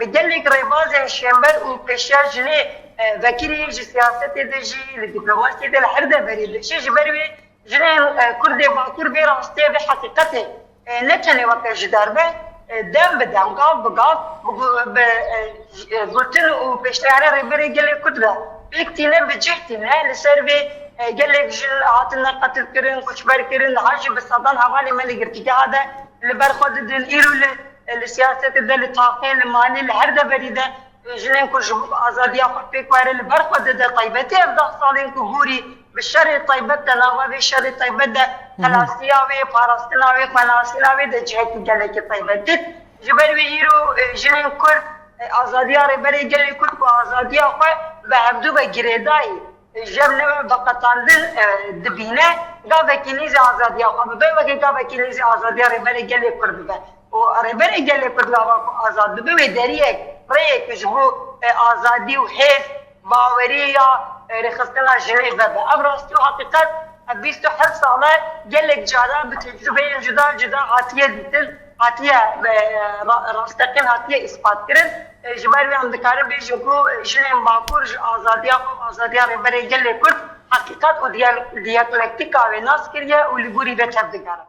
gelek rêbazên şember û pêşiya jinê vekirî ji siyasetê de jî li dîplomasiyê de li her deverê de ji ber wê jinên Kurdê Bakur vê rastiyê vê heqîqetê ne tenê weke ji derve dem bi dem, gav bi gav gotin û pêşniyara rêberê gelê Kurd re pêk tîne bi cih tîne li ser vê gelek jin hatin qetil kirin, koçber kirin, niha jî bi sedan hevalê me li girtîgeha de li ber xwe didin îro li siyasetê de li taqê li malê li her deverî de jinên ku ji azadiya xwe pêk were li ber xwe dide taybetê ev 10 salên ku hûrî bi şerê taybet de nava vê şerê taybet de helasiya wê, parastina wê, xwenasîna wê de cihekî gelekî taybet dit. Ji ber wê îro jinên Kurd azadiya rêberê gelê Kurd ku azadiya xwe bi hevdû ve girêdayî jev ne veqetandin dibîne gavekî nîzê azadiya xwe bibe wekî gavekî nîzê azadiya rêberê gelê Kurd bibe. û rêberê gelê Kurd lava ku azad bibe wê deriyek rêyek ji bo azadî û hêz bawerî ya rêxistina jinê vebe. Ev rastî û heqîqet 27 sale gelek caran bi tecrübeyên cuda cuda hatiye dîtin, hatiye rasteqîn hatiye ispat kirin. Ji ber wê em dikarin bêjin ku jinên Bakur ji azadiya rêberê gelê Kurd heqîqet û diyalektika wê nas kiriye û li gorî ve tevdikare.